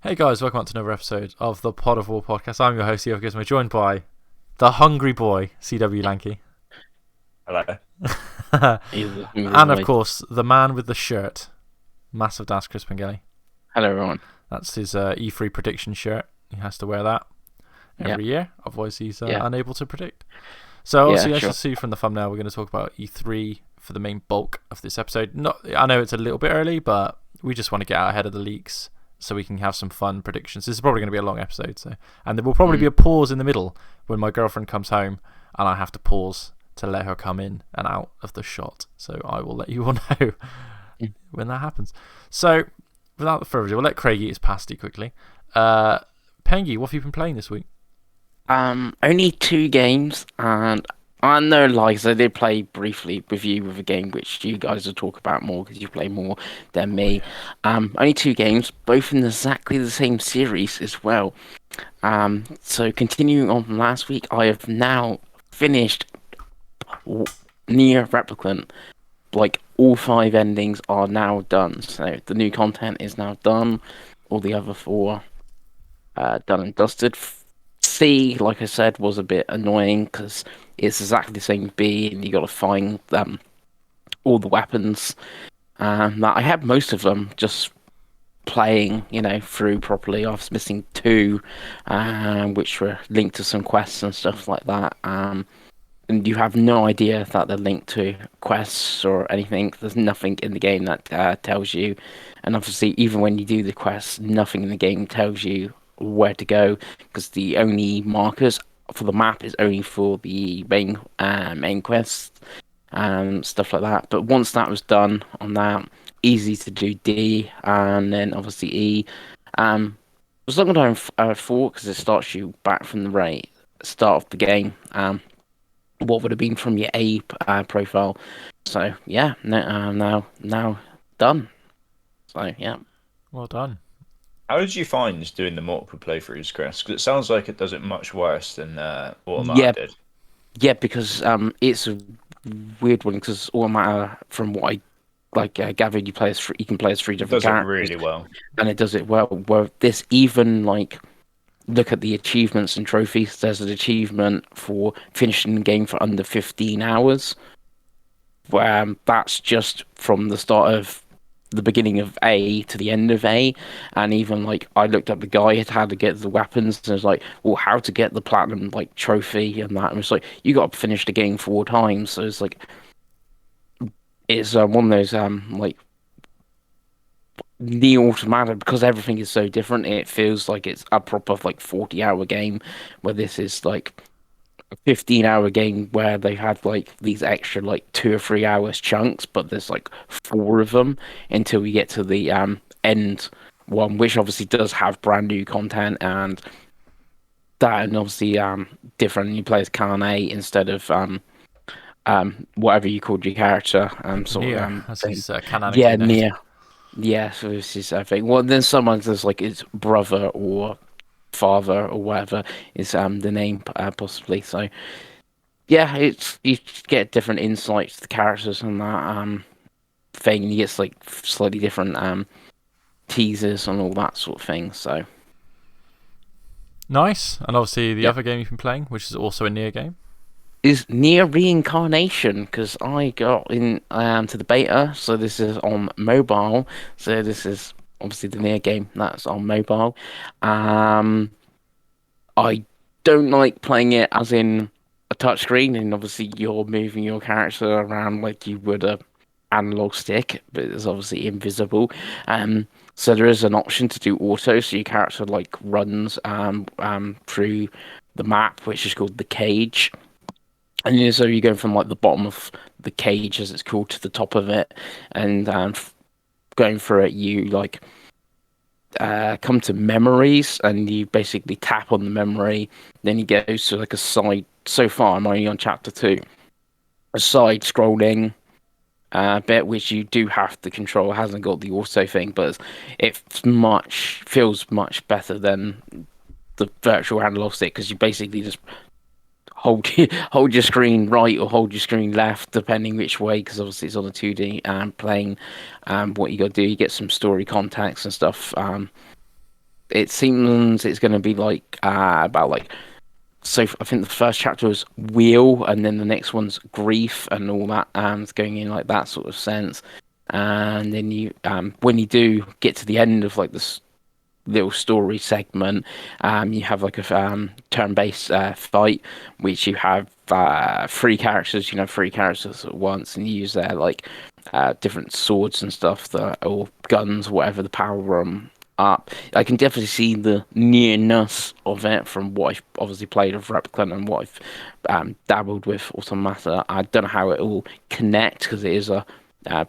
Hey guys, welcome to another episode of the Pod of War podcast. I'm your host, Theo Gizmo, joined by the hungry boy, CW Lanky. Hello. He's a hungry And of boy. course, the man with the shirt, Massive Das Chris Pengelly. Hello, everyone. That's his E3 prediction shirt. He has to wear that every year, otherwise he's unable to predict. So obviously, as you see from the thumbnail, we're going to talk about E3 for the main bulk of this episode. I know it's a little bit early, but we just want to get out ahead of the leaks so we can have some fun predictions. This is probably going to be a long episode, and there will probably be a pause in the middle when my girlfriend comes home and I have to pause to let her come in and out of the shot. So I will let you all know when that happens. So without further ado, we'll let Craig eat his pasty quickly. Pengy, what have you been playing this week? Only 2 games, and I know, like, I did play briefly with you with a game which you guys will talk about more because you play more than me. Only 2 games, both in exactly the same series as well. So continuing on from last week, I have now finished Nier Replicant. Like, all 5 endings are now done. So the new content is now done. All the other 4 done and dusted. C, like I said, was a bit annoying because it's exactly the same B, and you got to find all the weapons. I had most of them just playing, through properly. I was missing 2, which were linked to some quests and stuff like that. And you have no idea that they're linked to quests or anything. There's nothing in the game that tells you. And obviously, even when you do the quests, nothing in the game tells you where to go because the only markers for the map is only for the main quests and stuff like that. But once that was done on that, easy to do D, and then obviously E. Was looking down 4 because it starts you back from the start of the game. What would have been from your A profile. So yeah, now done. So yeah. Well done. How did you find just doing the multiple playthroughs, Chris? Because it sounds like it does it much worse than Yeah, Automata did. yeah, because it's a weird one because Automata, from what I gathered, you can play as 3 It different does it characters, really well. and it does it well. Where this even look at the achievements and trophies. There's an achievement for finishing the game for under 15 hours. That's just from the start of the beginning of A to the end of A, and even I looked up the guide how to get the weapons, and it's like, well, how to get the platinum trophy and that, and it's like you got to finish the game 4 times. So it's one of those the Automata, because everything is so different. It feels like it's a proper 40-hour game, where this is a 15-hour game where they had these extra 2 or 3 hours chunks, but there's 4 of them until we get to the end one, which obviously does have brand new content and that, and obviously different. You play as Kane instead of whatever you called your character. Nier, as he's canonically Yeah, named. Nier. Yeah, so this is I think. Well, then sometimes there's his brother or father or whatever is the name possibly. So yeah, it's you get different insights to the characters and that thing. You get slightly different teasers and all that sort of thing. So Nice. And obviously the yep, other game you've been playing, which is also a Nier game. is Nier Reincarnation, because I got in to the beta. So this is on mobile. So this is obviously the Nier game that's on mobile. I don't like playing it as in a touchscreen, and obviously you're moving your character around like you would a analog stick, but it's obviously invisible. So there is an option to do auto, so your character runs through the map, which is called the cage. And so you go from the bottom of the cage, as it's called, to the top of it, and going through it, you come to memories, and you basically tap on the memory. Then you go to a side. So far, I'm only on chapter 2. A side scrolling bit, which you do have to control. It hasn't got the auto thing, but feels much better than the virtual analog stick, because you basically just hold your screen right or hold your screen left, depending which way, because obviously it's on a 2D plane. What you got to do, you get some story contacts and stuff it seems it's going to be like about like. So I think the first chapter was Wheel, and then the next one's Grief, and all that. It's going in like that sort of sense. And then you, when you do get to the end of like this little story segment, you have like a turn-based fight, which you have three characters. You know, three characters at once, and you use their like different swords and stuff that, or guns, whatever the power up. I can definitely see the nearness of it from what I've obviously played of Replicant and what I've dabbled with Automata. I don't know how it all connects because it is a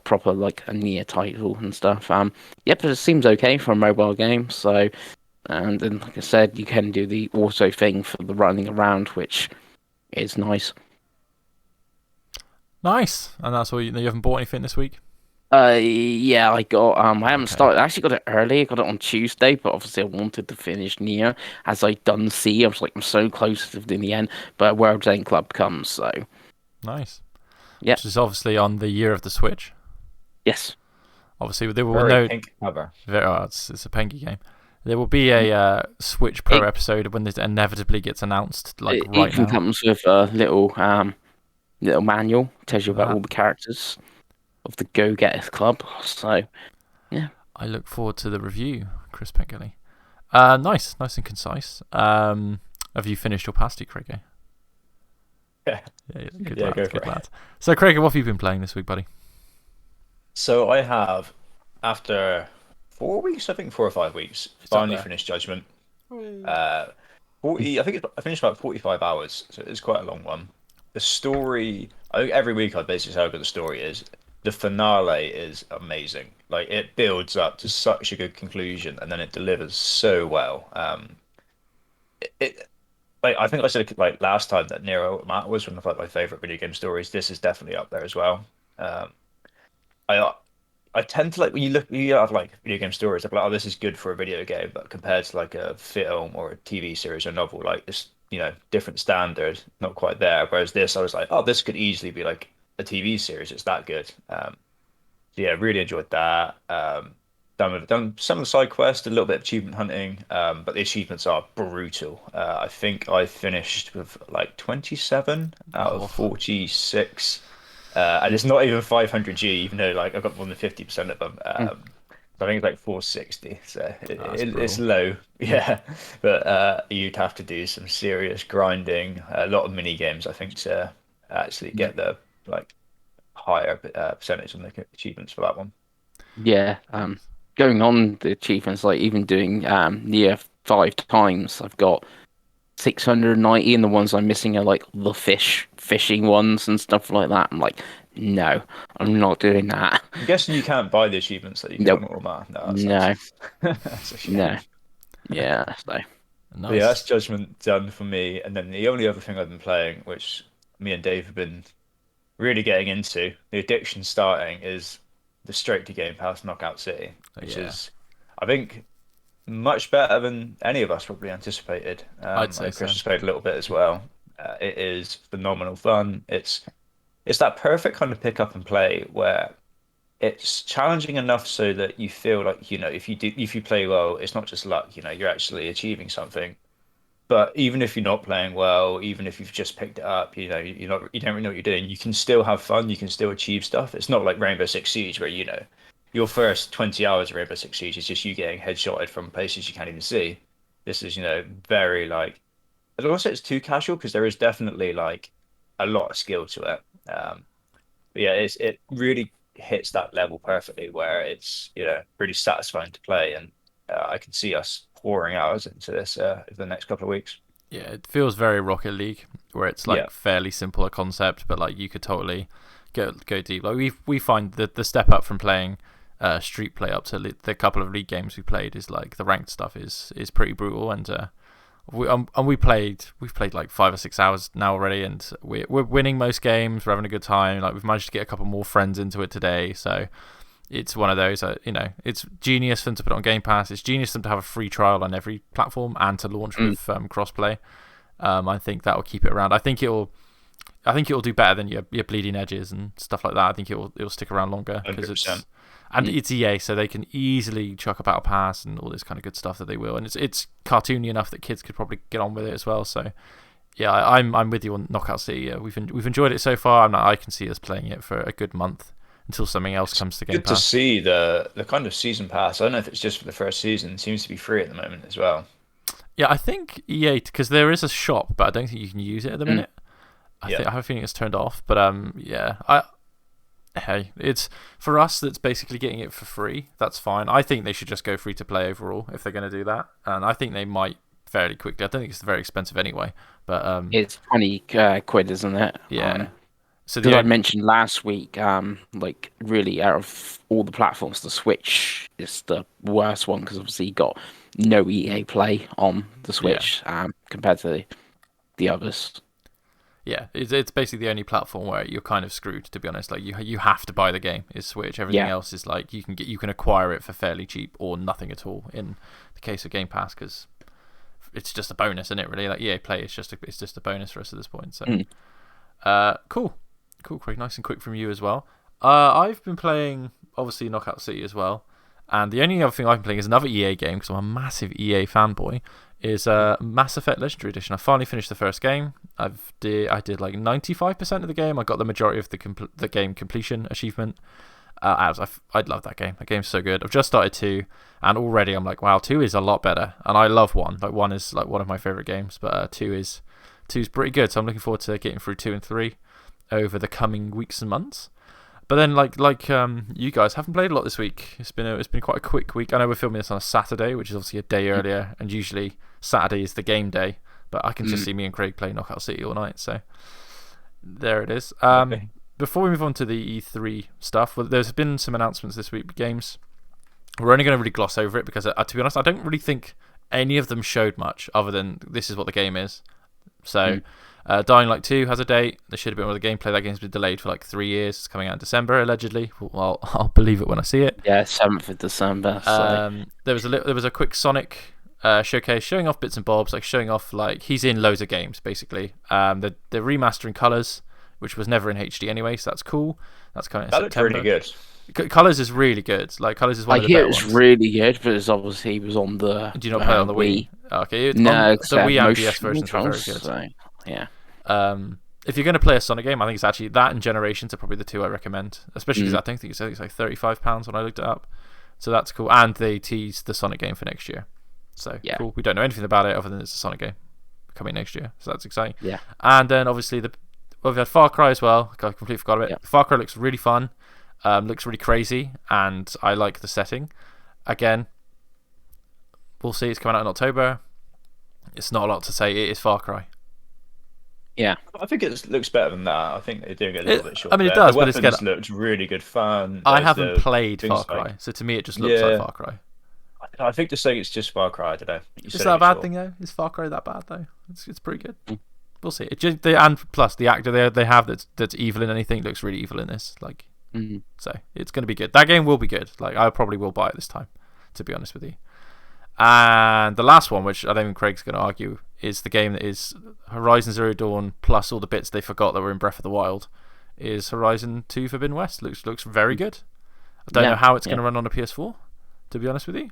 proper like a near title and stuff. Yeah, but it seems okay for a mobile game. So, and then like I said, you can do the auto thing for the running around, which is nice. Nice, and that's all. You haven't bought anything this week? Yeah, I got I haven't started. I actually got it early. I got it on Tuesday, but obviously I wanted to finish Nier as I done see. I was like, I'm so close to the end, but World's End Club comes, so nice. Yeah, which is obviously on the year of the Switch. Yes. Obviously, there will no pink cover. It's a Pengy game. There will be a Switch Pro episode when this inevitably gets announced. Like right now, it even comes with a little manual, tells you about all the characters of the Go Getters Club. So, yeah. I look forward to the review, Chris Pengelly. Nice and concise. Have you finished your pasty, Craig? Yeah. Good lad. So, Craig, what have you been playing this week, buddy? So I have, after 4 weeks, I think 4 or 5 weeks, finally finished Judgment. 40. I think I finished about 45 hours, so it's quite a long one. The story, I think every week I basically say how good the story is. The finale is amazing. Like, it builds up to such a good conclusion, and then it delivers so well. Like, I think I said like last time that Nier Automata was one of like my favorite video game stories. This is definitely up there as well. I tend to like when you have like video game stories, I'm like, oh, this is good for a video game, but compared to like a film or a TV series or novel, like this, different standard, not quite there. Whereas this, I was like, oh, this could easily be like a TV series. It's that good. Yeah, really enjoyed that. Done some of the side quests, a little bit of achievement hunting, but the achievements are brutal. I think I finished with like 27 out of 46. And it's not even 500G, even though like I've got more than 50% of them. I think it's like 460, so it's low. Yeah, but you'd have to do some serious grinding, a lot of mini games, I think, to actually get the like higher percentage on the achievements for that one. Yeah, going on the achievements, like even doing Nier 5 times, I've got 690, and the ones I'm missing are like the fishing ones and stuff like that. I'm like, no, I'm not doing that. I'm guessing you can't buy the achievements that you can on Automata. No. No. Yeah, so. Nice. Yeah, that's Judgment done for me. And then the only other thing I've been playing, which me and Dave have been really getting into, the addiction starting, is the straight to Game Pass Knockout City, which is, I think, much better than any of us probably anticipated. I'd say Chris has played a little bit as well. It is phenomenal fun. It's that perfect kind of pick up and play where it's challenging enough so that you feel like, if you play well, it's not just luck, you're actually achieving something. But even if you're not playing well, even if you've just picked it up, you don't really know what you're doing, you can still have fun, you can still achieve stuff. It's not like Rainbow Six Siege where, your first 20 hours of Rainbow Six Siege is just you getting headshotted from places you can't even see. This is, very like, I don't want to say it's too casual because there is definitely like a lot of skill to it. But yeah, it really hits that level perfectly where it's, really satisfying to play, and I can see us pouring hours into this over the next couple of weeks. Yeah, it feels very Rocket League, where it's like fairly simple a concept, but like you could totally go deep. Like we find that the step up from playing Street Play up to the couple of League games we played is like the ranked stuff is pretty brutal, and we've played like 5 or 6 hours now already, and we're winning most games. We're having a good time. Like we've managed to get a couple more friends into it today, so it's one of those. It's genius for them to put it on Game Pass. It's genius for them to have a free trial on every platform and to launch with crossplay. I think that will keep it around. I think it'll do better than your Bleeding Edges and stuff like that. I think it'll stick around longer because And it's EA, so they can easily chuck a battle pass and all this kind of good stuff that they will. And it's cartoony enough that kids could probably get on with it as well. So, yeah, I'm with you on Knockout City. Yeah, we've enjoyed it so far. I can see us playing it for a good month until something else comes to Game Pass. Good to see the kind of season pass. I don't know if it's just for the first season. It seems to be free at the moment as well. Yeah, I think EA, because there is a shop, but I don't think you can use it at the minute. I have a feeling it's turned off. But yeah, hey, it's for us that's basically getting it for free. That's fine. I think they should just go free to play overall if they're going to do that, and I think they might fairly quickly. I don't think it's very expensive anyway, but it's 20 quid, isn't it? Yeah. So I mentioned last week, like really out of all the platforms, the Switch is the worst one because obviously you got no EA Play on the Switch compared to the others. Yeah, it's basically the only platform where you're kind of screwed, to be honest. Like you have to buy the game is Switch. Everything else is like you can acquire it for fairly cheap or nothing at all in the case of Game Pass because it's just a bonus, isn't it? Really, like EA Play is just a bonus for us at this point. So, cool, Craig. Nice and quick from you as well. I've been playing obviously Knockout City as well, and the only other thing I've been playing is another EA game because I'm a massive EA fanboy. Is Mass Effect Legendary Edition. I finally finished the first game. I did like 95% of the game. I got the majority of the game completion achievement. I love that game. That game's so good. I've just started 2, and already I'm like, wow, 2 is a lot better. And I love 1. Like 1 is like one of my favorite games, but 2 is pretty good. So I'm looking forward to getting through 2 and 3 over the coming weeks and months. But then, like you guys haven't played a lot this week. It's been quite a quick week. I know we're filming this on a Saturday, which is obviously a day earlier, and usually Saturday is the game day. But I can just see me and Craig play Knockout City all night. So there it is. Okay. Before we move on to the E3 stuff, well, there's been some announcements this week. Games. We're only going to really gloss over it because, to be honest, I don't really think any of them showed much other than this is what the game is. So. Dying Light 2 has a date. There should have been more of the gameplay. That game's been delayed for like 3 years. It's coming out in December, allegedly. Well, I'll believe it when I see it. Yeah, 7th of December. So. There was a quick Sonic showcase showing off bits and bobs, like showing off like he's in loads of games basically. They're remastering Colors, which was never in HD anyway, so that's cool. That's coming in September. That looks really good. Colors is really good. Like Colors is one of the better ones. I hear it's really good, but it's obviously was on the. Do you not play on the Wii? Okay, no. The Wii and DS versions are very good. So, yeah. If you're going to play a Sonic game, I think it's actually that and Generations are probably the 2 I recommend, especially because I think it's like £35 when I looked it up, so that's cool. And they teased the Sonic game for next year, so cool. We don't know anything about it other than it's a Sonic game coming next year, so that's exciting. Yeah. And then obviously we've had Far Cry as well. I completely forgot about it. Yeah. Far Cry looks really fun, looks really crazy, and I like the setting. Again, we'll see. It's coming out in October. It's not a lot to say. It is Far Cry. Yeah, I think it looks better than that. I think they're doing it a little bit short. I mean, it does, the but it's looked really good fun. I haven't played Far Cry, so to me it just looks like Far Cry. I think just saying it's just Far Cry, I don't know. Is that a bad thing though? Is Far Cry that bad though? It's pretty good. We'll see. And plus the actor they have that's evil in anything looks really evil in this. Like, so it's going to be good. That game will be good. Like I probably will buy it this time, to be honest with you. And the last one, which I don't think Craig's going to argue, is the game that is Horizon Zero Dawn plus all the bits they forgot that were in Breath of the Wild. Is Horizon 2 Forbidden West. Looks very good. I don't know how it's going to run on a PS4, to be honest with you.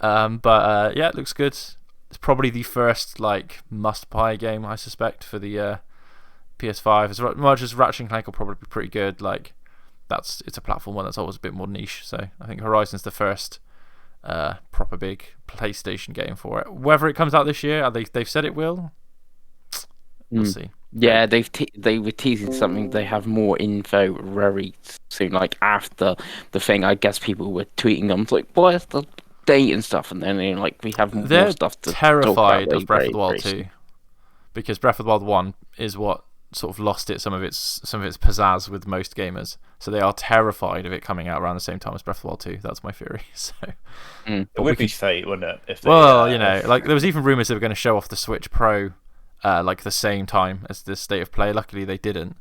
But it looks good. It's probably the first like must-buy game, I suspect, for the PS5. As much as Ratchet & Clank will probably be pretty good, like it's a platform one that's always a bit more niche. So I think Horizon's the first proper big PlayStation game for it. Whether it comes out this year, they've said it will. We'll see. Yeah, they were teasing something. They have more info very soon. Like after the thing, I guess people were tweeting them like, "Where's the date and stuff?" And then we have more stuff to terrified talk about. of Breath of the Wild 2 because Breath of the Wild 1 is what sort of lost some of its pizzazz with most gamers. So they are terrified of it coming out around the same time as Breath of the Wild 2. That's my theory. So it would be fate, wouldn't it? Like there was even rumors they were going to show off the Switch Pro like the same time as the State of Play. Luckily they didn't.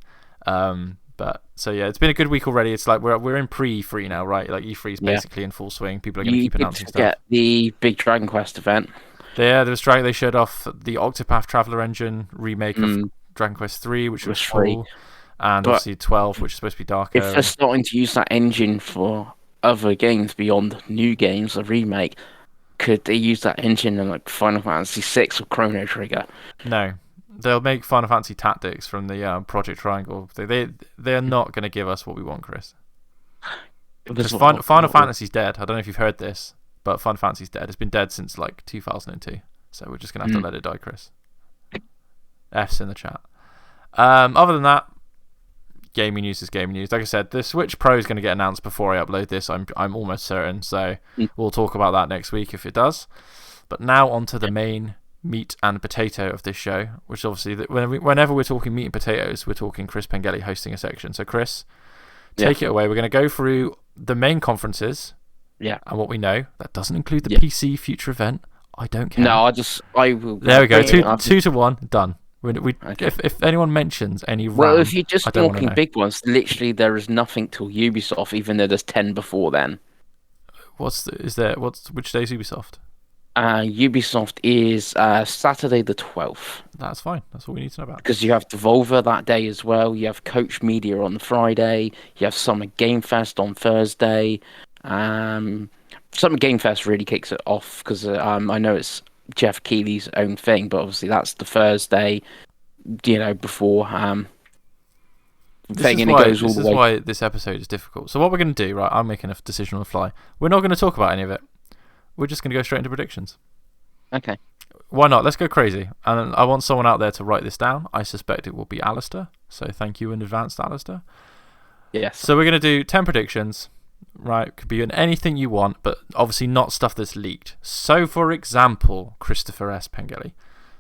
But so yeah, it's been a good week already. It's like we're in pre-E3 now, right? Like E3 is basically in full swing. People are going to keep announcing stuff. Get the big Dragon Quest event. Yeah, there was They showed off the Octopath Traveler engine remake of Dragon Quest 3, which was cool, and obviously 12, which is supposed to be darker. If they're starting to use that engine for other games beyond new games, a remake, could they use that engine in like Final Fantasy VI or Chrono Trigger? No. They'll make Final Fantasy Tactics from the Project Triangle. They're not going to give us what we want, Chris. Because Final Fantasy's dead. I don't know if you've heard this, but Final Fantasy's dead. It's been dead since like 2002. So we're just going to have to let it die, Chris. F's in the chat. Other than that, gaming news is gaming news. Like I said, the Switch Pro is going to get announced before I upload this. I'm almost certain. So we'll talk about that next week if it does. But now on to the main meat and potato of this show, which obviously whenever we're talking meat and potatoes, we're talking Chris Pengelly hosting a section. So Chris, take it away. We're going to go through the main conferences. Yeah. And what we know. That doesn't include the PC Future event. I don't care. No, I will. There we go. 2-1. Done. Okay. If anyone mentions any if you're just talking big ones, literally there is nothing till Ubisoft, even though there's 10 before then. Which day is Ubisoft? Ubisoft is Saturday the 12th. That's fine. That's all we need to know about. Because you have Devolver that day as well. You have Coach Media on the Friday. You have Summer Game Fest on Thursday. Summer Game Fest really kicks it off because I know it's Jeff Keighley's own thing, but obviously that's the Thursday, before thing, and it goes all the way. This is why this episode is difficult. So what we're going to do, right? I'm making a decision on the fly. We're not going to talk about any of it. We're just going to go straight into predictions. Okay. Why not? Let's go crazy. And I want someone out there to write this down. I suspect it will be Alistair. So thank you in advance, Alistair. Yes. So we're going to do 10 predictions. Right, could be in anything you want, but obviously not stuff that's leaked. So, for example, Christopher S. Pengelly,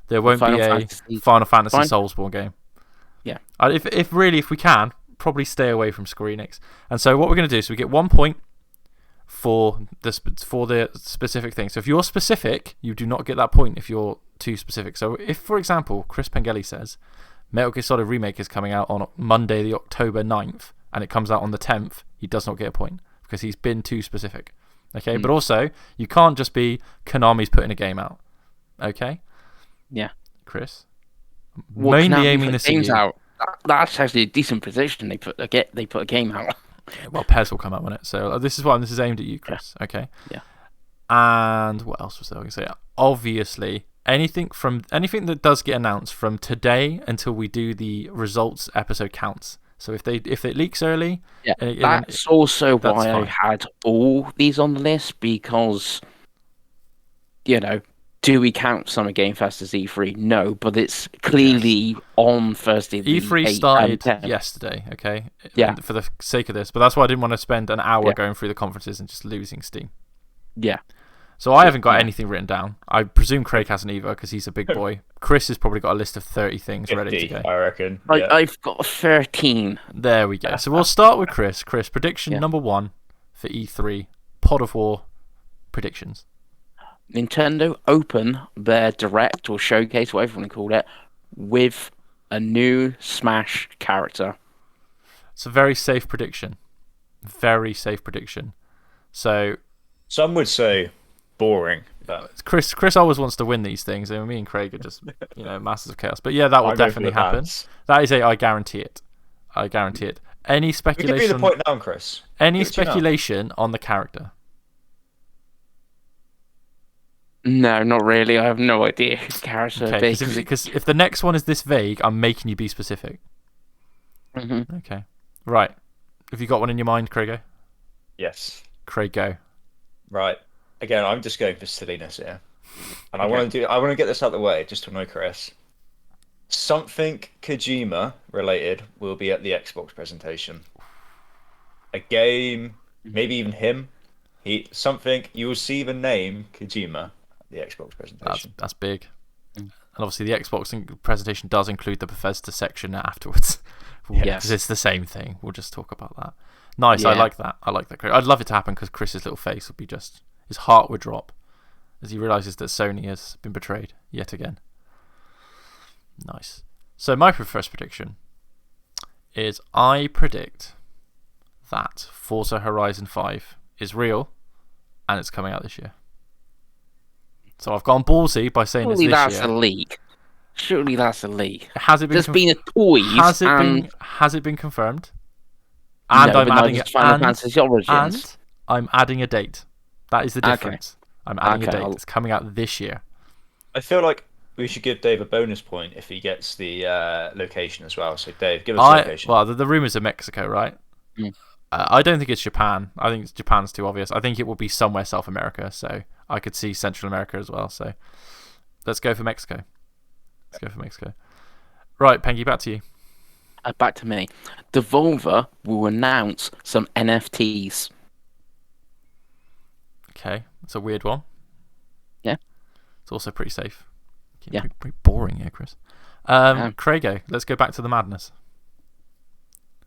there won't be a Final Fantasy Soulsborne game. Yeah. If we can, probably stay away from Square Enix. And so what we're going to do is we get 1 point for the specific thing. So if you're specific, you do not get that point if you're too specific. So if, for example, Chris Pengelly says Metal Gear Solid Remake is coming out on Monday, the October 9th, and it comes out on the 10th, he does not get a point because he's been too specific. Okay, but also you can't just be Konami's putting a game out. Okay. Yeah. Chris. Mainly aiming this games out. That's actually a decent position. They put a game out. Well, PES will come out on it. So this is aimed at you, Chris. Yeah. Okay. Yeah. And what else was there? I was going to say, obviously, anything that does get announced from today until we do the results episode counts. So if it leaks early, that's also why I had all these on the list, because do we count Summer Game Fest as E3? No, but it's clearly on Thursday. E3 started yesterday, okay? Yeah. For the sake of this, but that's why I didn't want to spend an hour going through the conferences and just losing steam. Yeah. So I haven't got anything written down. I presume Craig hasn't either because he's a big boy. Chris has probably got a list of 30 things 50, ready to go. I reckon. Yeah. I've got 13. There we go. So we'll start with Chris. Chris, prediction number 1 for E3. Pod of War predictions. Nintendo open their direct or showcase, whatever you want to call it, with a new Smash character. It's a very safe prediction. Very safe prediction. So some would say boring. But Chris always wants to win these things, and me and Craig are just masters of chaos. But yeah, that will definitely happen. That is I guarantee it. I guarantee it. Any speculation? Give me the point down, Chris. Any speculation on the character? No, not really. I have no idea who the character is. Because if the next one is this vague, I'm making you be specific. Mm-hmm. Okay. Right. Have you got one in your mind, Craig? Yes. Craig, go. Right. Again, I'm just going for silliness here. And I want to get this out of the way, just to annoy Chris. Something Kojima related will be at the Xbox presentation. A game, maybe even him. You will see the name Kojima at the Xbox presentation. That's big. And obviously the Xbox presentation does include the Bethesda section afterwards. Yes. It's the same thing. We'll just talk about that. Nice, yeah. I like that. I'd love it to happen because Chris's little face would be just... His heart would drop as he realises that Sony has been betrayed yet again. Nice. So my first prediction is I predict that Forza Horizon 5 is real and it's coming out this year. So I've gone ballsy by saying Surely it's this that's year. A leak. Surely that's a leak. Has it been? There's been a toy. Has it been confirmed? And I'm adding it. Final Fantasy Origins. And I'm adding a date. That is the difference. Okay. I'm adding a date. It's coming out this year. I feel like we should give Dave a bonus point if he gets the location as well. So, Dave, give us the location. Well, the rumors are Mexico, right? Mm. I don't think it's Japan. I think Japan's too obvious. I think it will be somewhere South America. So I could see Central America as well. So let's go for Mexico. Right, Pengy, back to you. Back to me. Devolver will announce some NFTs. Okay, it's a weird one. Yeah. It's also pretty safe. Yeah. Pretty boring here, Chris. Craigo, let's go back to the madness.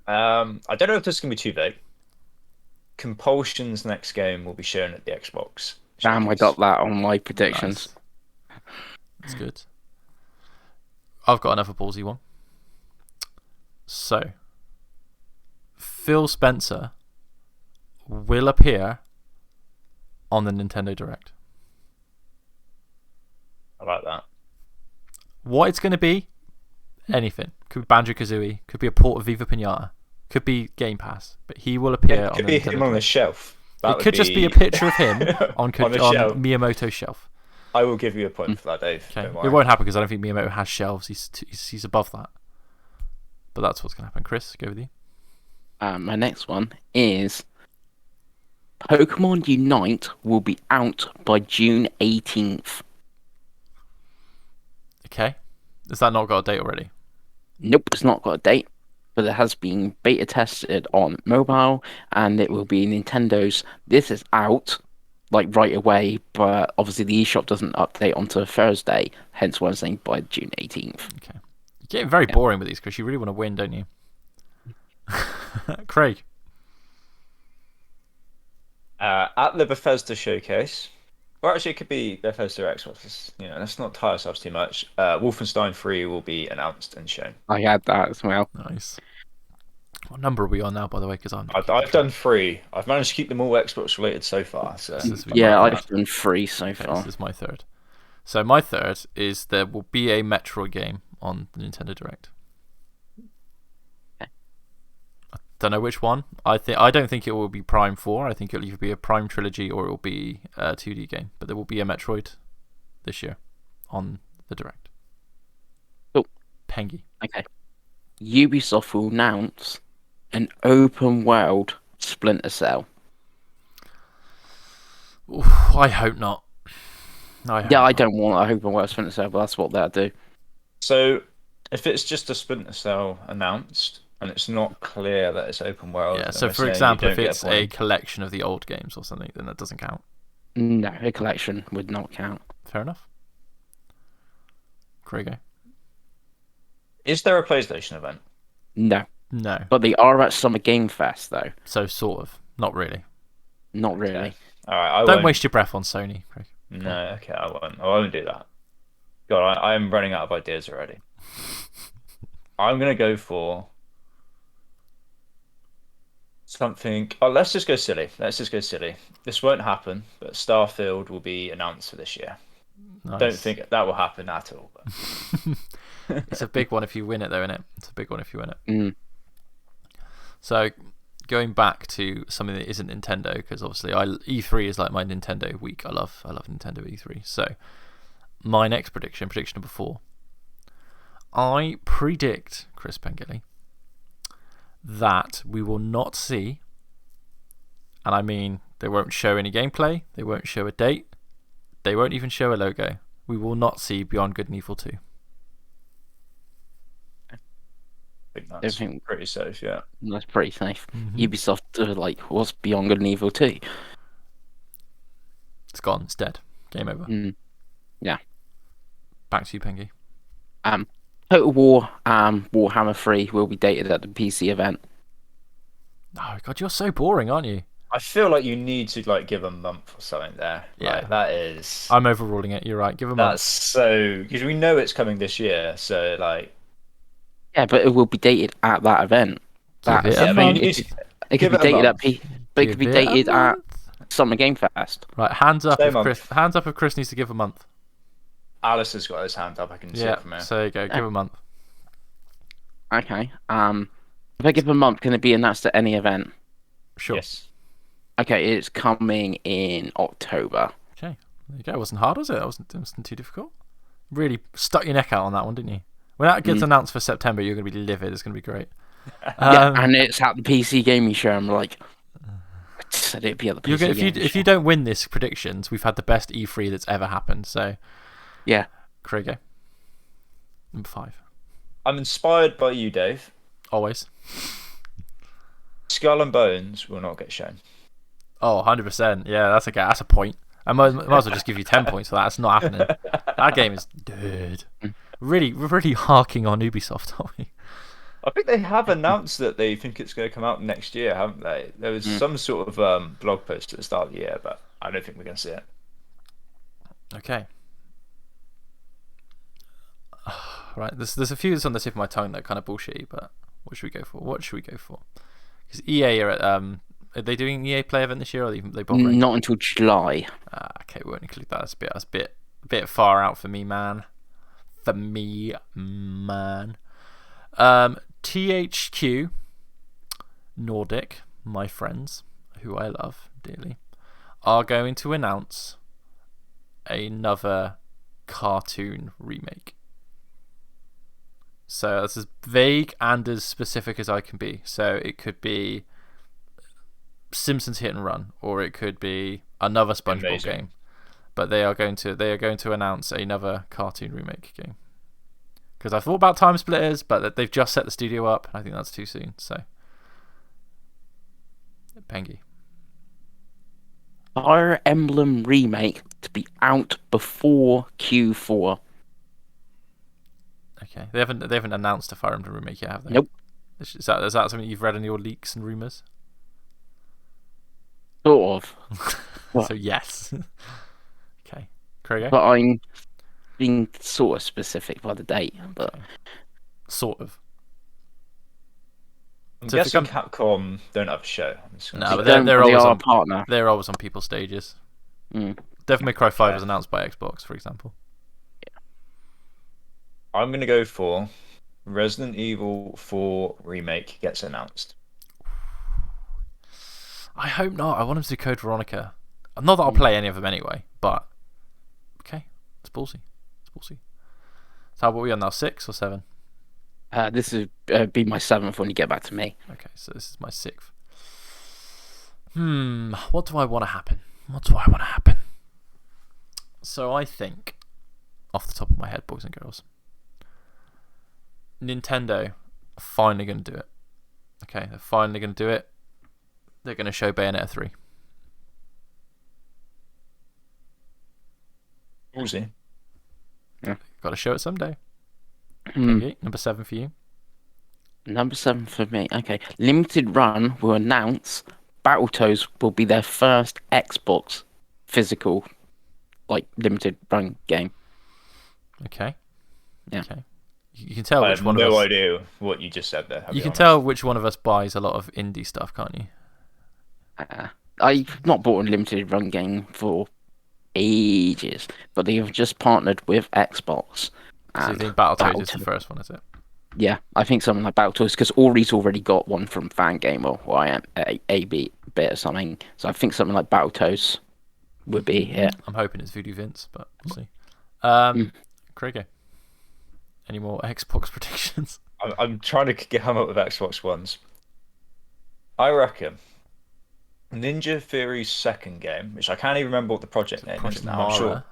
I don't know if this is going to be too vague. Compulsion's next game will be shown at the Xbox. Damn, I got that on my predictions. Nice. That's good. I've got another ballsy one. So, Phil Spencer will appear on the Nintendo Direct. I like that. What it's going to be? Anything. Could be Banjo-Kazooie. Could be a port of Viva Pinata. Could be Game Pass. But he will appear on the Nintendo Direct. Could be him on the shelf. It could just be a picture of him on Miyamoto's shelf. I will give you a point for that, Dave. Okay. It won't happen because I don't think Miyamoto has shelves. He's above that. But that's what's going to happen. Chris, go with you. My next one is Pokemon Unite will be out by June 18th. Okay. Has that not got a date already? Nope, it's not got a date. But it has been beta tested on mobile, and it will be Nintendo's. This is out like right away, but obviously the eShop doesn't update until Thursday. Hence why I'm saying by June 18th. Okay, you're getting very boring with these, Chris. You really want to win, don't you? Craig. At the Bethesda showcase, or actually it could be Bethesda Xbox. Let's not tie ourselves too much. Wolfenstein 3 will be announced and shown. I had that as well. Nice. What number are we on now, by the way? Because I've done 3. I've managed to keep them all Xbox related so far. So yeah, I've done 3 so far. This is my third. So my third is there will be a Metroid game on the Nintendo Direct. Okay. I don't know which one. I don't think it will be Prime 4. I think it'll either be a Prime trilogy or it will be a 2D game. But there will be a Metroid this year on the Direct. Cool. Pengy. Okay. Ubisoft will announce an open world Splinter Cell. Oof, I hope not. I don't want an open world Splinter Cell, but that's what they'll do. So, if it's just a Splinter Cell announced and it's not clear that it's open world, yeah. So, for example, if it's a collection of the old games or something, then that doesn't count. No, a collection would not count. Fair enough. Craigo. Is there a PlayStation event? No. No. But they are at Summer Game Fest, though. So, sort of. Not really. Not really. Okay. All right, Don't waste your breath on Sony, Craig. No, okay, I won't do that. God, I'm running out of ideas already. I'm going to go for something... Oh, let's just go silly. This won't happen, but Starfield will be announced for this year. Nice. Don't think that will happen at all. But... It's a big one if you win it, though, isn't it? It's a big one if you win it. Mm. So, going back to something that isn't Nintendo, because obviously E3 is like my Nintendo week. I love Nintendo E3. So, my next prediction number 4. I predict, Chris Pengilly, that we will not see, and I mean they won't show any gameplay, they won't show a date, they won't even show a logo. We will not see Beyond Good and Evil 2. I think that's pretty safe, yeah. That's pretty safe. Mm-hmm. Ubisoft, what's Beyond Good and Evil 2? It's gone. It's dead. Game over. Yeah. Back to you, Pengy. Total War Warhammer 3 will be dated at the PC event. Oh, God, you're so boring, aren't you? I feel like you need to give a month or something there. Yeah. That is... I'm overruling it. You're right. Give a month. That's so... Because we know it's coming this year, so Yeah, but it will be dated at that event. It could be dated at but it could be dated at Summer Game Fest. Right, hands up if Chris needs to give a month. Alice has got his hand up, I can see it from here. So there you go, give a month. Okay. If I give a month, can it be announced at any event? Sure. Yes. Okay, it's coming in October. Okay, there you go. It wasn't hard, was it? It wasn't too difficult. Really stuck your neck out on that one, didn't you? When that gets announced for September, you're going to be livid. It's going to be great. Yeah, and it's at the PC Gaming Show. I'm like, I said it'd be at the PC Gaming Show. If you don't win this predictions, we've had the best E3 that's ever happened. So, yeah. Craigie, number 5. I'm inspired by you, Dave. Always. Skull and Bones will not get shown. Oh, 100%. Yeah, that's a point. I might as well just give you 10 points for that. It's not happening. That game is dead. Really, really harking on Ubisoft, aren't we? I think they have announced that they think it's going to come out next year, haven't they? There was some sort of blog post at the start of the year, but I don't think we're going to see it. Okay. Right, there's a few that's on the tip of my tongue that are kind of bullshitty, but what should we go for? Because EA are they doing EA Play event this year, or are they bothering? Not until July. Okay, we won't include that. That's a bit far out for me, man. THQ Nordic, my friends, who I love dearly, are going to announce another cartoon remake. So that's as vague and as specific as I can be. So it could be Simpsons Hit and Run, or it could be another SpongeBob game. But they are going to announce another cartoon remake game. Because I thought about Time Splitters, but they've just set the studio up, and I think that's too soon. So, Pengy. Fire Emblem remake to be out before Q4. Okay, they haven't announced a Fire Emblem remake yet, have they? Nope. Is that something you've read in your leaks and rumors? Sort of. So yes. Okay, Craig. But I'm being sort of specific by the date, but sort of. I'm guessing Capcom don't have a show. No, but they're always on partner. They're always on people's stages. Devil May Cry 5 was announced by Xbox, for example. Yeah. I'm gonna go for Resident Evil 4 remake gets announced. I hope not. I want him to do Code Veronica. Not that I'll play any of them anyway, but okay, it's ballsy. So how about we on now? 6 or 7? This would be my 7th when you get back to me. Okay, so this is my 6th. What do I want to happen? So I think, off the top of my head, boys and girls, Nintendo are finally going to do it. Okay, they're finally going to do it. They're going to show Bayonetta 3. We'll see. Yeah. Got to show it someday. Okay, number 7 for you. Number 7 for me. Okay, Limited Run will announce Battletoads will be their first Xbox physical, Limited Run game. Okay. Yeah. Okay. You can tell which one of us. I have no idea what you just said there. You can tell which one of us buys a lot of indie stuff, can't you? I've not bought a Limited Run game for ages, but they've just partnered with Xbox. So you think Battletoads is the first one, is it? Yeah, I think something like Battletoads, because Ori's already got one from Fangamer or I am a bit or something. So I think something like Battletoads would be it. I'm hoping it's Voodoo Vince, but we'll see. Craig, any more Xbox predictions? I'm trying to come up with Xbox ones. I reckon Ninja Theory's second game, which I can't even remember what the project name is now, I'm sure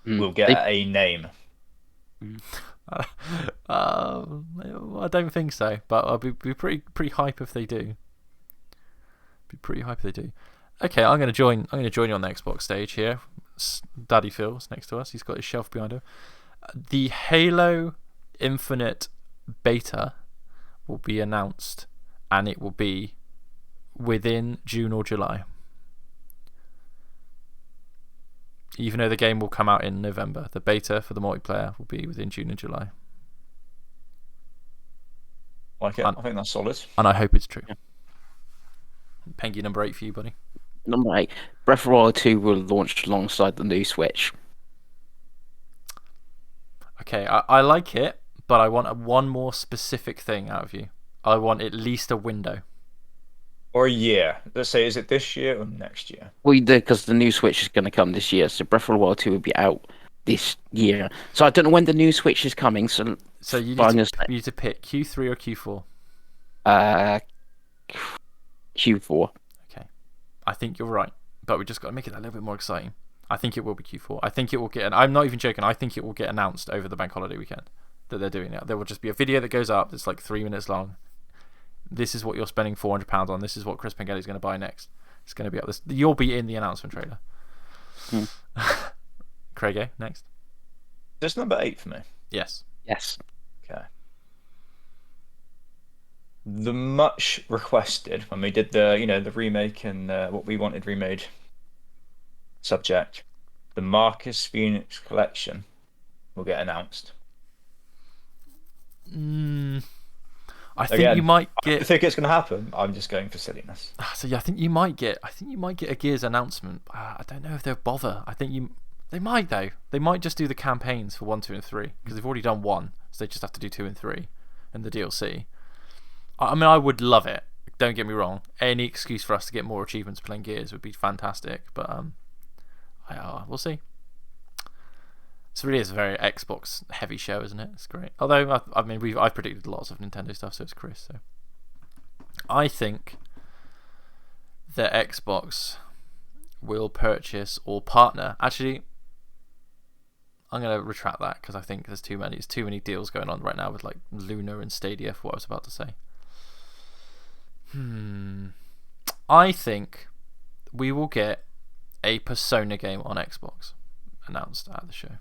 we'll get a name. I don't think so, but I'll be pretty hype if they do. Okay, I'm gonna join you on the Xbox stage here. Daddy Phil's next to us. He's got his shelf behind him. The Halo Infinite beta will be announced, and it will be within June or July. Even though the game will come out in November, the beta for the multiplayer will be within June and July. Like it. I think that's solid. And I hope it's true. Yeah. Pengy, number 8 for you, buddy. Number 8. Breath of the Wild 2 will launch alongside the new Switch. Okay, I like it, but I want one more specific thing out of you. I want at least a window. Or a year. Let's say, is it this year or next year? Well, because the new Switch is going to come this year, so Breath of the Wild 2 will be out this year. So I don't know when the new Switch is coming. So you need to pick Q3 or Q4. Q4. Okay, I think you're right, but we just got to make it a little bit more exciting. I think it will be Q4. I think it will get, and I'm not even joking. I think it will get announced over the bank holiday weekend that they're doing it. There will just be a video that goes up that's like 3 minutes long. This is what you're spending £400 on. This is what Chris Pengelly's going to buy next. It's going to be up this. You'll be in the announcement trailer. Craig, next. This number 8 for me. Yes. Okay. The much requested when we did the remake and what we wanted remade subject, the Marcus Phoenix collection will get announced. I think you might get. I think it's going to happen. I'm just going for silliness. So yeah, I think you might get a Gears announcement. I don't know if they'll bother. They might though. They might just do the campaigns for 1, 2, and 3 because they've already done 1, so they just have to do 2 and 3, and the DLC. I mean, I would love it. Don't get me wrong. Any excuse for us to get more achievements playing Gears would be fantastic. But we'll see. It really is a very Xbox heavy show, isn't it? It's great. Although I've predicted lots of Nintendo stuff, so it's Chris. So I think that Xbox will purchase or partner. Actually, I'm gonna retract that because I think there's too many deals going on right now with like Luna and Stadia for what I was about to say. I think we will get a Persona game on Xbox announced at the show.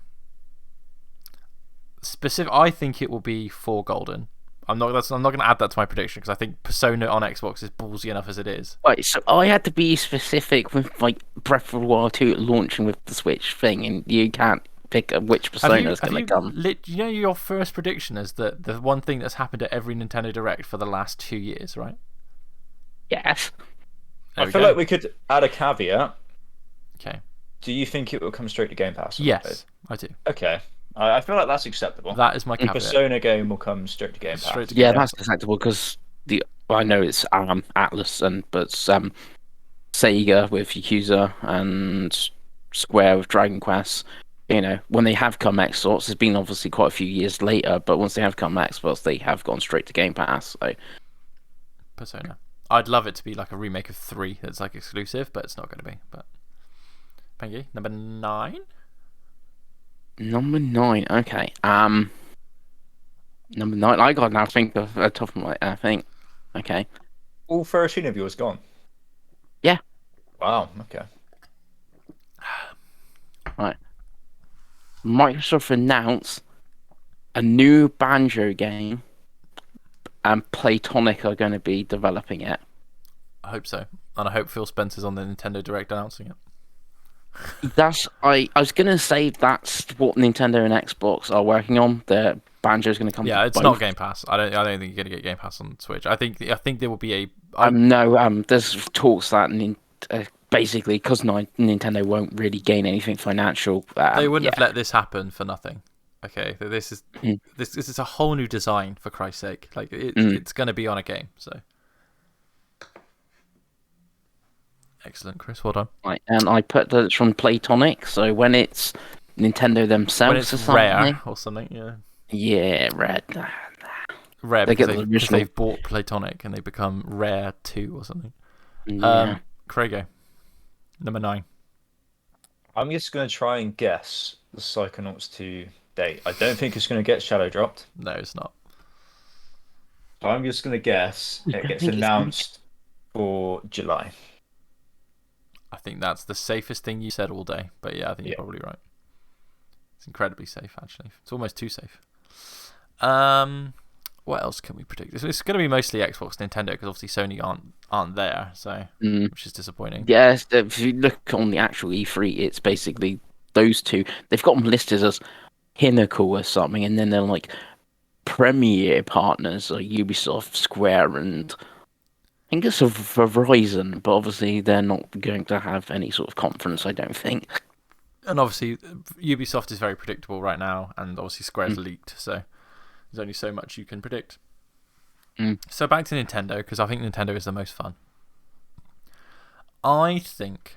I think it will be for Golden. I'm not going to add that to my prediction because I think Persona on Xbox is ballsy enough as it is. Right, so I had to be specific with like Breath of the Wild 2 launching with the Switch thing, and you can't pick which Persona is going to come. Your first prediction is that the one thing that's happened at every Nintendo Direct for the last 2 years, right? Yes. I feel like we could add a caveat. Okay. Do you think it will come straight to Game Pass? Yes, I do. Okay. I feel like that's acceptable. That is my caveat. Persona game will come straight to Game Pass. That's acceptable because I know it's Atlas but Sega with Yakuza and Square with Dragon Quest. When they have come Xbox, it's been obviously quite a few years later, but once they have come Xbox, they have gone straight to Game Pass. So. Persona. I'd love it to be like a remake of 3 that's like exclusive, but it's not going to be. But Pengy, number 9. Number 9. Okay. Number 9. I got now think of a top of my. I think. Okay. All 13 of yours gone. Yeah. Wow. Okay. Right. Microsoft announced a new Banjo game, and Playtonic are going to be developing it. I hope so, and I hope Phil Spencer's on the Nintendo Direct announcing it. I was gonna say that's what Nintendo and Xbox are working on. The Banjo's gonna come. Yeah, it's not Game Pass. I don't think you're gonna get Game Pass on Switch. I think there will be a. There's talks that basically because Nintendo won't really gain anything financial. They wouldn't have let this happen for nothing. Okay, this is a whole new design for Christ's sake. Like it's gonna be on a game. So. Excellent, Chris. Well done. Right, and I put that it's from Playtonic, so when it's Nintendo themselves when it's or something. Rare or something, yeah. Yeah, Rare. Rare because they've bought Playtonic and they become Rare 2 or something. Yeah. Craigo, number 9. I'm just going to try and guess the Psychonauts 2 date. I don't think it's going to get shadow dropped. No, it's not. I'm just going to guess it gets announced for July. I think that's the safest thing you said all day. But yeah, I think you're probably right. It's incredibly safe, actually. It's almost too safe. What else can we predict? It's going to be mostly Xbox, Nintendo, because obviously Sony aren't there, so which is disappointing. Yes, if you look on the actual E3, it's basically those two. They've got them listed as Pinnacle or something, and then they're like premier partners, like Ubisoft, Square, and I think it's Verizon, but obviously they're not going to have any sort of conference, I don't think. And obviously Ubisoft is very predictable right now, and obviously Square's leaked, so there's only so much you can predict. So back to Nintendo, because I think Nintendo is the most fun. I think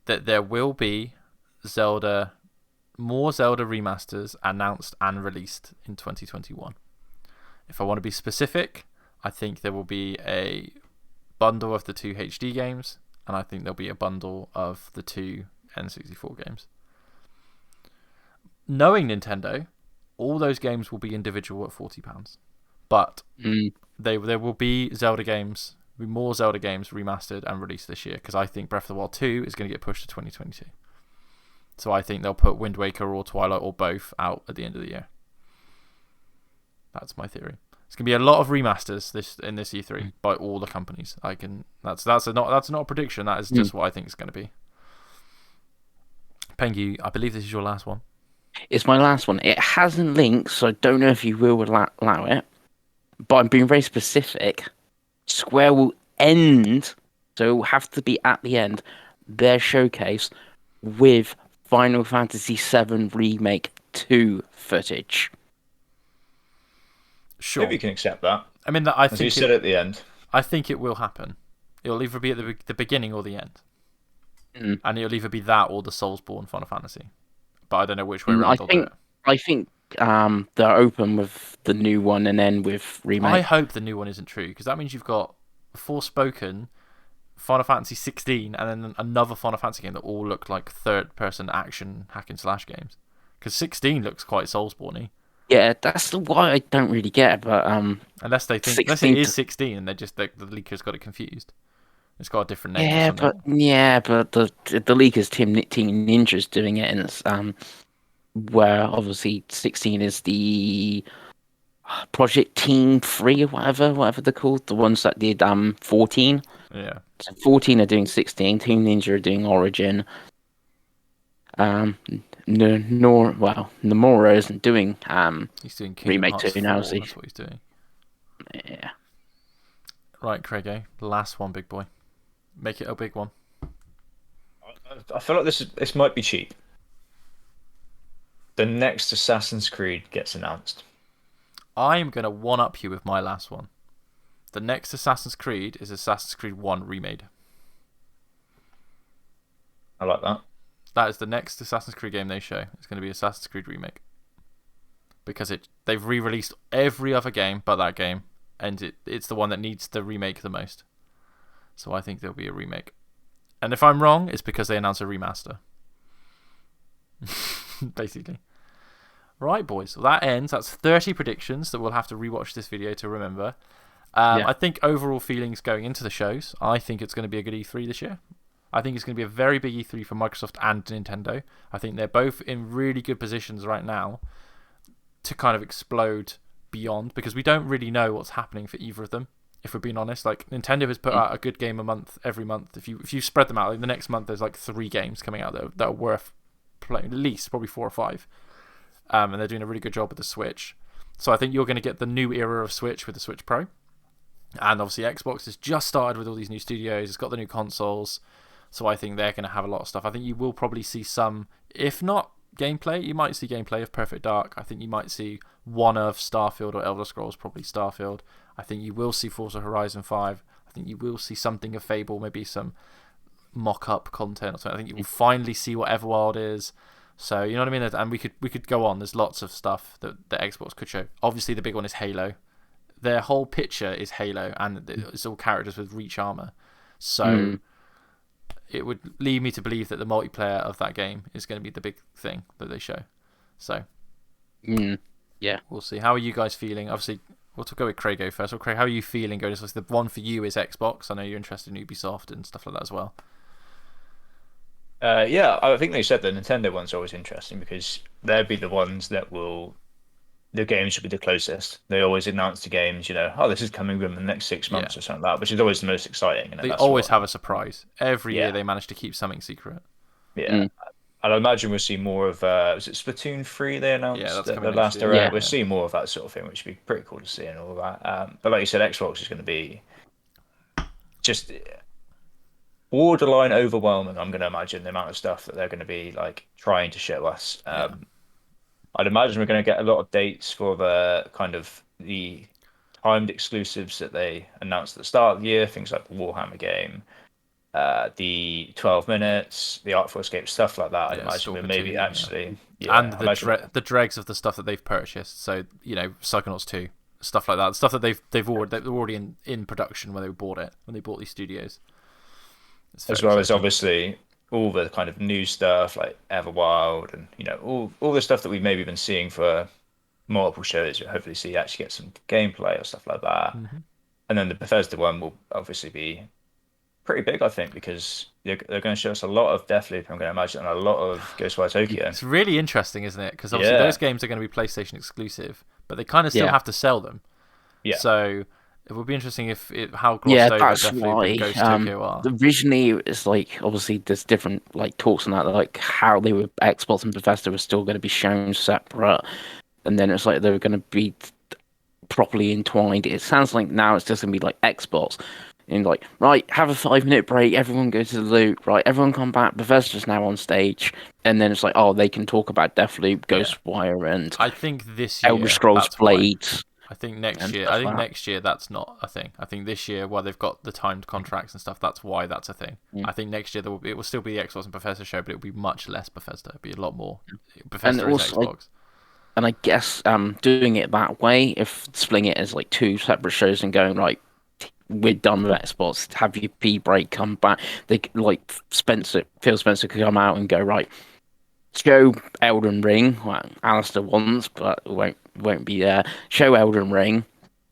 that there will be more Zelda remasters announced and released in 2021. If I want to be specific, I think there will be a bundle of the 2 HD games, and I think there'll be a bundle of the 2 N64 games. Knowing Nintendo, all those games will be individual at £40. But there will be Zelda games, more Zelda games remastered and released this year, because I think Breath of the Wild 2 is going to get pushed to 2022. So I think they'll put Wind Waker or Twilight or both out at the end of the year. That's my theory. It's going to be a lot of remasters in this E3 by all the companies. That's not a prediction. That is just what I think it's going to be. Pengu, I believe this is your last one. It's my last one. It hasn't linked, so I don't know if you will allow it. But I'm being very specific. Square will end, so it will have to be at the end, their showcase with Final Fantasy VII Remake 2 footage. Sure. Maybe you can accept that. I mean, as you said at the end. I think it will happen. It'll either be at the beginning or the end. And it'll either be that or the Soulsborne Final Fantasy. But I don't know which way around they'll do it. I think they're open with the new one and then with remake. I hope the new one isn't true, because that means you've got Forspoken, Final Fantasy 16, and then another Final Fantasy game that all look like third-person action hack-and-slash games. Because 16 looks quite Soulsborne-y. Yeah, that's why I don't really get it, but unless it is 16 and the leakers got it confused. It's got a different name. But the leakers Team Ninja's doing it, and it's where obviously 16 is the Project Team 3 or whatever they're called, the ones that did 14. Yeah. So 14 are doing 16. Team Ninja are doing Origin. Nomura isn't doing he's doing Remake 2 now, is he? That's what he's doing. Yeah. Right, Craigie, last one, big boy. Make it a big one. I feel like this might be cheap. The next Assassin's Creed gets announced. I'm going to one-up you with my last one. The next Assassin's Creed is Assassin's Creed 1 remade. I like that. That is the next Assassin's Creed game they show. It's going to be Assassin's Creed Remake. Because they've re-released every other game but that game, and it's the one that needs the remake the most. So I think there'll be a remake. And if I'm wrong, it's because they announced a remaster. Basically. Right, boys. Well, that ends. That's 30 predictions that we'll have to rewatch this video to remember. I think overall feelings going into the shows, I think it's going to be a good E3 this year. I think it's going to be a very big E3 for Microsoft and Nintendo. I think they're both in really good positions right now to kind of explode beyond, because we don't really know what's happening for either of them, if we're being honest. Like, Nintendo has put out a good game a month every month. If you spread them out, like the next month there's like 3 games coming out that are worth playing, at least probably 4 or 5. And they're doing a really good job with the Switch. So I think you're going to get the new era of Switch with the Switch Pro. And obviously Xbox has just started with all these new studios. It's got the new consoles. So I think they're going to have a lot of stuff. I think you will probably see some, if not gameplay, you might see gameplay of Perfect Dark. I think you might see one of Starfield or Elder Scrolls, probably Starfield. I think you will see Forza Horizon 5. I think you will see something of Fable, maybe some mock-up content or something. I think you will finally see what Everwild is. So, you know what I mean? And we could go on. There's lots of stuff that the Xbox could show. Obviously, the big one is Halo. Their whole picture is Halo, and it's all characters with Reach armor. So it would lead me to believe that the multiplayer of that game is going to be the big thing that they show. So, yeah, we'll see. How are you guys feeling? Obviously, we'll go with Craig first. Well, Craig, how are you feeling going? So the one for you is Xbox. I know you're interested in Ubisoft and stuff like that as well. Yeah, I think they said the Nintendo one's always interesting because they'll be the ones that the games should be the closest. They always announce the games, this is coming within the next 6 months or something like that, which is always the most exciting. They always have a surprise. Every year they manage to keep something secret. Yeah. And I imagine we'll see more of, was it Splatoon 3 they announced the last era? Yeah. We'll see more of that sort of thing, which would be pretty cool to see and all that. But like you said, Xbox is going to be just borderline overwhelming. I'm going to imagine the amount of stuff that they're going to be like trying to show us. I'd imagine we're going to get a lot of dates for the kind of the timed exclusives that they announced at the start of the year, things like the Warhammer game. the 12 minutes, the Artful Escape, stuff like that. I'd imagine we're maybe 2, actually and the dregs of the stuff that they've purchased. So Psychonauts 2, stuff like that, stuff that they're already in production when they bought these studios. As well as obviously all the kind of new stuff like Everwild and all the stuff that we've maybe been seeing for multiple shows. You'll hopefully see actually get some gameplay or stuff like that. Mm-hmm. And then the Bethesda one will obviously be pretty big, I think, because they're going to show us a lot of Deathloop, I'm going to imagine, and a lot of Ghostwire Tokyo. It's really interesting, isn't it? Because obviously those games are going to be PlayStation exclusive, but they kind of still have to sell them. Yeah. So it would be interesting how glossed over Deathloop and Ghost Tokyo are. Originally, it's like obviously there's different like talks on that, like how they were Xbox and Bethesda were still going to be shown separate, and then it's like they were going to be properly entwined. It sounds like now it's just going to be like Xbox. And like, right, have a 5-minute break, everyone go to the loop, right, everyone come back, Bethesda's now on stage, and then it's like, oh, they can talk about Deathloop, Ghostwire, and I think this year, Elder Scrolls Blades. I think next year that's not a thing. I think this year, while they've got the timed contracts and stuff, that's why that's a thing. I think next year it will still be the Xbox and Bethesda show, but it will be much less Bethesda. It'll be a lot more Bethesda and Xbox. And I guess doing it that way, if splitting it as like 2 separate shows and going, right, we're done with Xbox, have your pee break, come back. They like Phil Spencer could come out and go, right, show Elden Ring, well, Alistair wants, but won't be there. Show Elden Ring,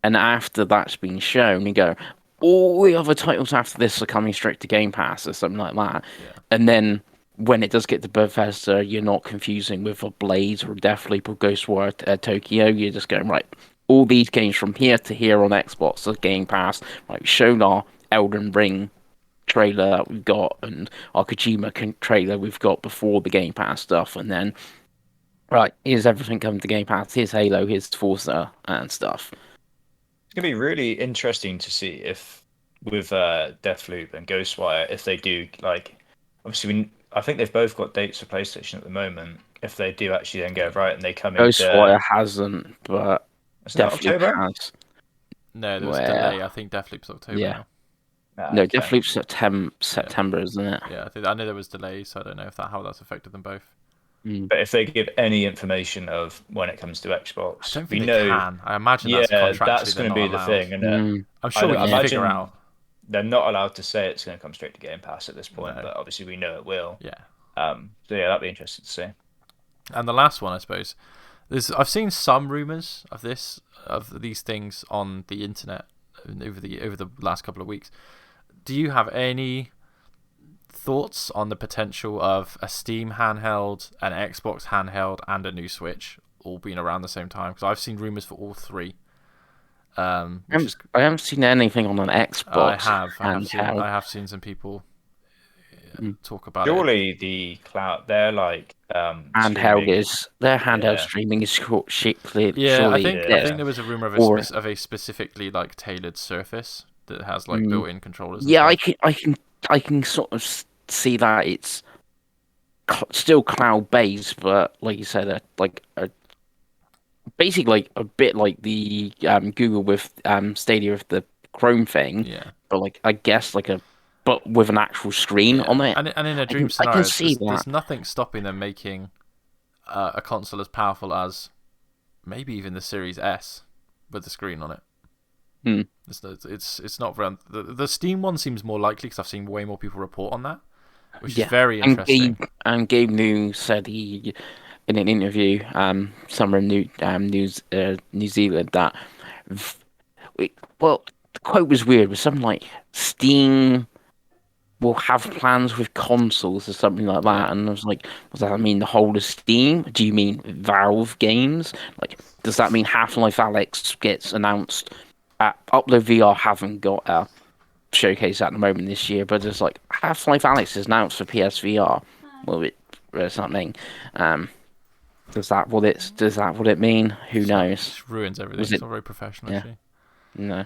and after that's been shown, you go, all the other titles after this are coming straight to Game Pass or something like that. Yeah. And then when it does get to Bethesda, you're not confusing with a Blades or Deathloop or Ghostwire Tokyo. You're just going, right, all these games from here to here on Xbox are Game Pass. Like, we've shown our Elden Ring trailer that we've got and our Kojima trailer we've got before the Game Pass stuff, and then right, here's everything coming to Game Pass. Here's Halo, here's Forza and stuff. It's gonna be really interesting to see if with Deathloop and Ghostwire, if they do like, obviously I think they've both got dates for PlayStation at the moment. If they do actually then go right and they come in, Ghostwire hasn't, but Deathloop has. No, there was a delay. I think Deathloop's October now. No, Deathloop's September, isn't it? Yeah, I know there was delays, so I don't know how that's affected them both. But if they give any information of when it comes to Xbox, I don't think they can. I imagine that's going to be the thing. And I'm sure we can figure out. They're not allowed to say it's going to come straight to Game Pass at this point, but obviously we know it will. Yeah. So yeah, that'd be interesting to see. And the last one, I suppose, I've seen some rumors of these things on the internet over the last couple of weeks. Do you have any thoughts on the potential of a Steam handheld, an Xbox handheld, and a new Switch all being around the same time? Because I've seen rumors for all three. I haven't seen anything on an Xbox. I have seen some people talk about it. Surely the cloud, they're like handheld their handheld streaming is shit. Yeah, I think there was a rumor of a specifically like tailored Surface that has like built-in controllers. Yeah, I can sort of see that it's still cloud-based, but like you said, basically like a bit like the Google with Stadia with the Chrome thing. Yeah. But like I guess but with an actual screen on it. And in a dream scenario, there's nothing stopping them making a console as powerful as maybe even the Series S with the screen on it. It's not around. The Steam one seems more likely because I've seen way more people report on that, which is very interesting. And Gabe New said he in an interview somewhere in New Zealand that the quote was weird. It was something like Steam will have plans with consoles or something like that, and I was like, does that mean the whole of Steam? Do you mean Valve games? Like, does that mean Half-Life Alyx gets announced? Upload VR haven't got a showcase at the moment this year, but it's like Half-Life Alyx is announced for PSVR. Well, it's something. Does that what it mean? Who knows? It ruins everything. It's not very professional. Yeah. No.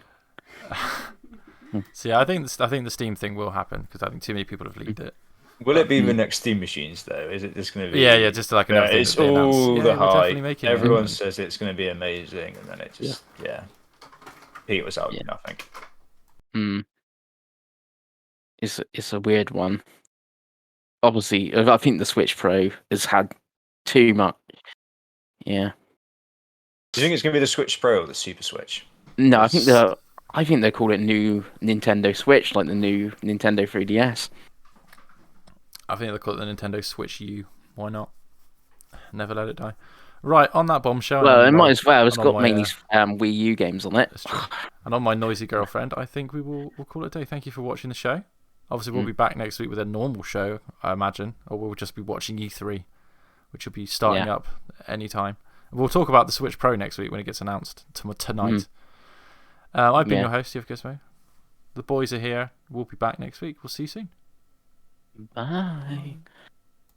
So yeah, I think the Steam thing will happen because I think too many people have leaked it. Will it be the next Steam machines though? Is it just going to be? Yeah, just like another thing. It's all the hype. Everyone says it's going to be amazing, and then it just peters out. I think. it's a weird one. Obviously, I think the Switch Pro has had too much. Yeah. Do you think it's going to be the Switch Pro or the Super Switch? No, I think they call it new Nintendo Switch, like the new Nintendo 3DS. I think they call it the Nintendo Switch U. Why not? Never let it die. Right, on that bombshell. Well, it might as well. It's got mainly Wii U games on it. That's true. And on my noisy girlfriend, I think we'll call it a day. Thank you for watching the show. Obviously, we'll be back next week with a normal show, I imagine, or we'll just be watching E3, which will be starting up any time. We'll talk about the Switch Pro next week when it gets announced tonight. I've been your host, Steve Gizmo. The boys are here. We'll be back next week. We'll see you soon. Bye.